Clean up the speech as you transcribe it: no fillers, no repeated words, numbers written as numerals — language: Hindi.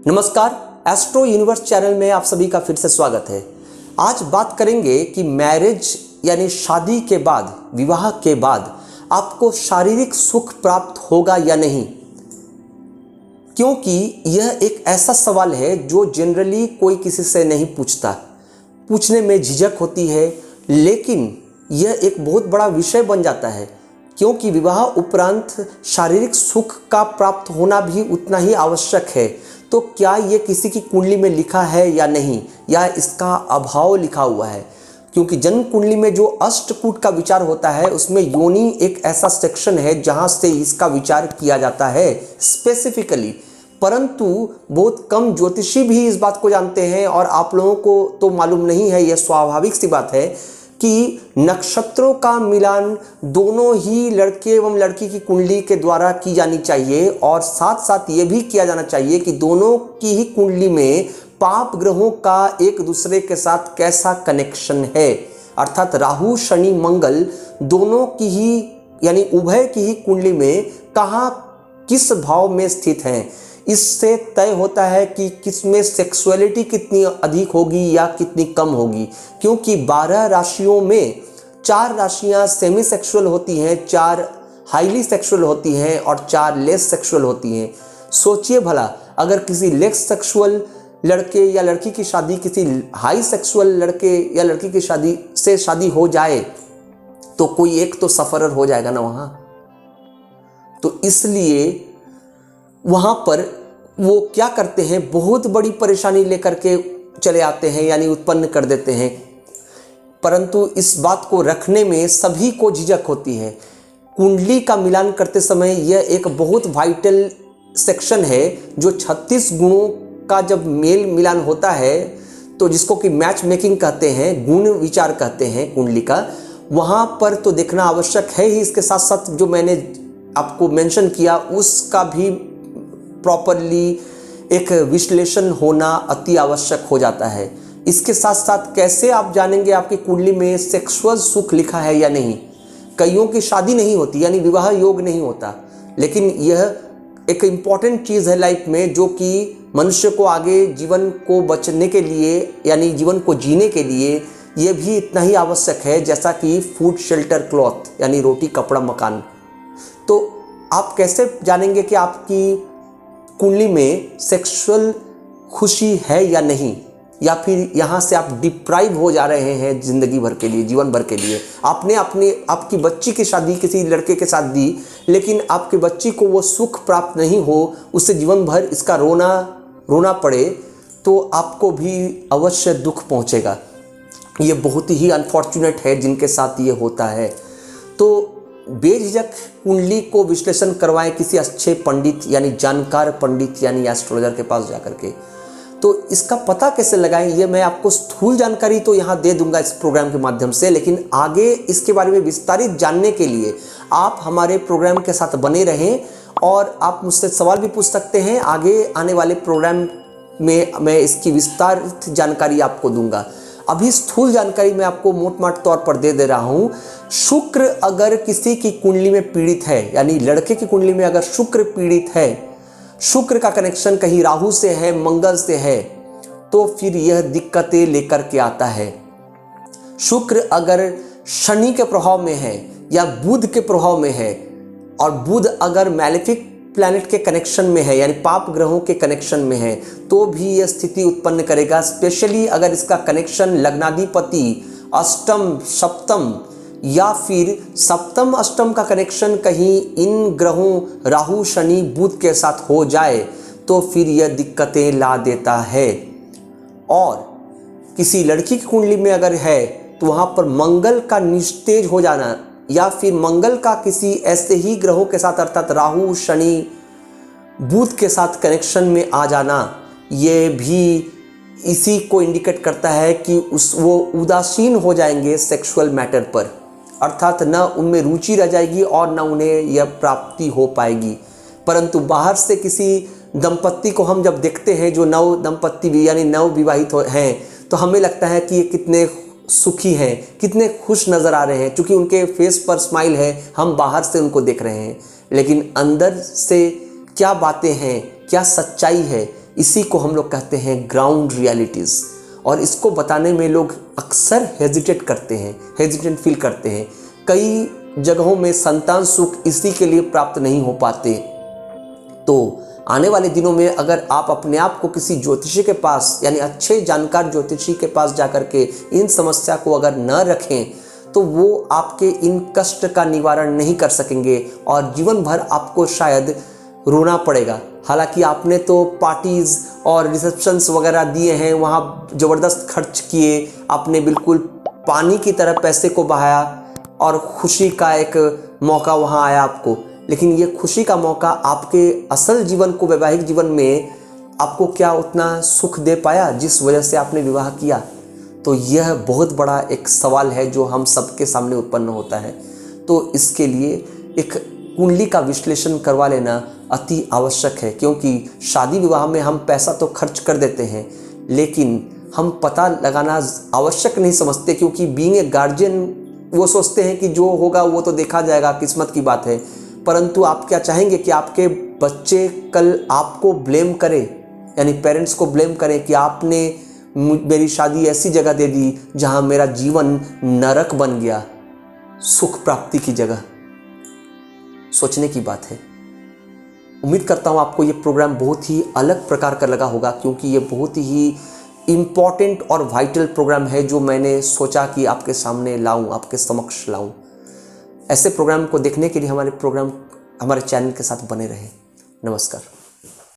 नमस्कार, एस्ट्रो यूनिवर्स चैनल में आप सभी का फिर से स्वागत है। आज बात करेंगे कि मैरिज यानी शादी के बाद, विवाह के बाद आपको शारीरिक सुख प्राप्त होगा या नहीं, क्योंकि यह एक ऐसा सवाल है जो जनरली कोई किसी से नहीं पूछता, पूछने में झिझक होती है, लेकिन यह एक बहुत बड़ा विषय बन जाता है क्योंकि विवाह उपरांत शारीरिक सुख का प्राप्त होना भी उतना ही आवश्यक है। तो क्या ये किसी की कुंडली में लिखा है या नहीं, या इसका अभाव लिखा हुआ है? क्योंकि जन्म कुंडली में जो अष्टकूट का विचार होता है उसमें योनि एक ऐसा सेक्शन है जहां से इसका विचार किया जाता है स्पेसिफिकली, परंतु बहुत कम ज्योतिषी भी इस बात को जानते हैं और आप लोगों को तो मालूम नहीं है। यह स्वाभाविक सी बात है कि नक्षत्रों का मिलान दोनों ही लड़के एवं लड़की की कुंडली के द्वारा की जानी चाहिए, और साथ साथ ये भी किया जाना चाहिए कि दोनों की ही कुंडली में पाप ग्रहों का एक दूसरे के साथ कैसा कनेक्शन है, अर्थात राहु शनि मंगल दोनों की ही यानी उभय की ही कुंडली में कहाँ किस भाव में स्थित हैं। इससे तय होता है कि किसमें सेक्सुअलिटी कितनी अधिक होगी या कितनी कम होगी, क्योंकि 12 राशियों में 4 राशियां सेमी सेक्सुअल होती हैं, 4 हाईली सेक्सुअल होती हैं और 4 लेस सेक्सुअल होती हैं। सोचिए भला, अगर किसी लेस सेक्सुअल लड़के या लड़की की शादी किसी हाई सेक्सुअल लड़के या लड़की की शादी हो जाए तो कोई एक तो सफरर हो जाएगा ना वहाँ। तो इसलिए वहाँ पर वो क्या करते हैं, बहुत बड़ी परेशानी लेकर के चले आते हैं, यानी उत्पन्न कर देते हैं। परंतु इस बात को रखने में सभी को झिझक होती है। कुंडली का मिलान करते समय यह एक बहुत वाइटल सेक्शन है जो 36 गुणों का जब मेल मिलान होता है, तो जिसको कि मैच मेकिंग कहते हैं, गुण विचार कहते हैं कुंडली का, वहाँ पर तो देखना आवश्यक है ही। इसके साथ साथ जो मैंने आपको मेंशन किया उसका भी प्रॉपरली एक विश्लेषण होना अति आवश्यक हो जाता है। इसके साथ साथ कैसे आप जानेंगे आपकी कुंडली में सेक्सुअल सुख लिखा है या नहीं? कईयों की शादी नहीं होती यानी विवाह योग नहीं होता, लेकिन यह एक इम्पॉर्टेंट चीज़ है लाइफ में, जो कि मनुष्य को आगे जीवन को बचने के लिए यानी जीवन को जीने के लिए यह भी इतना ही आवश्यक है जैसा कि फूड शेल्टर क्लॉथ यानी रोटी कपड़ा मकान। तो आप कैसे जानेंगे कि आपकी कुंडली में सेक्सुअल खुशी है या नहीं, या फिर यहाँ से आप डिप्राइव हो जा रहे हैं जिंदगी भर के लिए, जीवन भर के लिए? आपने आपकी बच्ची की शादी किसी लड़के के साथ दी, लेकिन आपकी बच्ची को वो सुख प्राप्त नहीं हो, उससे जीवन भर इसका रोना पड़े, तो आपको भी अवश्य दुख पहुँचेगा। ये बहुत ही अनफॉर्चुनेट है जिनके साथ ये होता है। तो बेझिझक कुंडली को विश्लेषण करवाएं किसी अच्छे पंडित यानी जानकार पंडित यानी एस्ट्रोलॉजर के पास जाकर के। तो इसका पता कैसे लगाएं, ये मैं आपको स्थूल जानकारी तो यहाँ दे दूंगा इस प्रोग्राम के माध्यम से, लेकिन आगे इसके बारे में विस्तारित जानने के लिए आप हमारे प्रोग्राम के साथ बने रहें और आप मुझसे सवाल भी पूछ सकते हैं। आगे आने वाले प्रोग्राम में मैं इसकी विस्तारित जानकारी आपको दूंगा। अभी स्थूल जानकारी मैं आपको मोट तौर पर दे रहा हूं। शुक्र अगर किसी की कुंडली में पीड़ित है, यानी लड़के की कुंडली में अगर शुक्र पीड़ित है, शुक्र का कनेक्शन कहीं राहु से है, मंगल से है, तो फिर यह दिक्कतें लेकर के आता है। शुक्र अगर शनि के प्रभाव में है या बुध के प्रभाव में है, और बुध अगर मैलेफिक प्लैनेट के कनेक्शन में है यानी पाप ग्रहों के कनेक्शन में है, तो भी यह स्थिति उत्पन्न करेगा। स्पेशली अगर इसका कनेक्शन लग्नाधिपति अष्टम सप्तम या फिर सप्तम अष्टम का कनेक्शन कहीं इन ग्रहों राहु शनि बुध के साथ हो जाए, तो फिर यह दिक्कतें ला देता है। और किसी लड़की की कुंडली में अगर है तो वहाँ पर मंगल का निस्तेज हो जाना या फिर मंगल का किसी ऐसे ही ग्रहों के साथ अर्थात राहु शनि बुध के साथ कनेक्शन में आ जाना, ये भी इसी को इंडिकेट करता है कि वो उदासीन हो जाएंगे सेक्सुअल मैटर पर, अर्थात न उनमें रुचि रह जाएगी और न उन्हें यह प्राप्ति हो पाएगी। परंतु बाहर से किसी दंपत्ति को हम जब देखते हैं जो नव दंपत्ति भी यानी नव विवाहित हैं, तो हमें लगता है कि ये कितने सुखी हैं, कितने खुश नज़र आ रहे हैं, क्योंकि उनके फेस पर स्माइल है, हम बाहर से उनको देख रहे हैं। लेकिन अंदर से क्या बातें हैं, क्या सच्चाई है, इसी को हम लोग कहते हैं ग्राउंड रियलिटीज़। और इसको बताने में लोग अक्सर हेजिटेंट फील करते हैं। कई जगहों में संतान सुख इसी के लिए प्राप्त नहीं हो पाते। तो आने वाले दिनों में अगर आप अपने आप को किसी ज्योतिषी के पास, यानी अच्छे जानकार ज्योतिषी के पास जाकर के इन समस्या को अगर न रखें तो वो आपके इन कष्ट का निवारण नहीं कर सकेंगे और जीवन भर आपको शायद रोना पड़ेगा। हालांकि आपने तो पार्टीज़ और रिसेप्शंस वगैरह दिए हैं, वहाँ ज़बरदस्त खर्च किए, आपने बिल्कुल पानी की तरह पैसे को बहाया और खुशी का एक मौका वहाँ आया आपको। लेकिन ये खुशी का मौका आपके असल जीवन को, वैवाहिक जीवन में आपको क्या उतना सुख दे पाया जिस वजह से आपने विवाह किया? तो यह बहुत बड़ा एक सवाल है जो हम सबके सामने उत्पन्न होता है। तो इसके लिए एक कुंडली का विश्लेषण करवा लेना अति आवश्यक है, क्योंकि शादी विवाह में हम पैसा तो खर्च कर देते हैं लेकिन हम पता लगाना आवश्यक नहीं समझते, क्योंकि बीइंग ए गार्जियन वो सोचते हैं कि जो होगा वो तो देखा जाएगा, किस्मत की बात है। परंतु आप क्या चाहेंगे कि आपके बच्चे कल आपको ब्लेम करें, यानी पेरेंट्स को ब्लेम करें कि आपने मेरी शादी ऐसी जगह दे दी जहां मेरा जीवन नरक बन गया, सुख प्राप्ति की जगह? सोचने की बात है। उम्मीद करता हूँ आपको ये प्रोग्राम बहुत ही अलग प्रकार का लगा होगा, क्योंकि ये बहुत ही इम्पॉर्टेंट और वाइटल प्रोग्राम है जो मैंने सोचा कि आपके सामने लाऊं, आपके समक्ष लाऊं। ऐसे प्रोग्राम को देखने के लिए हमारे चैनल के साथ बने रहें। नमस्कार।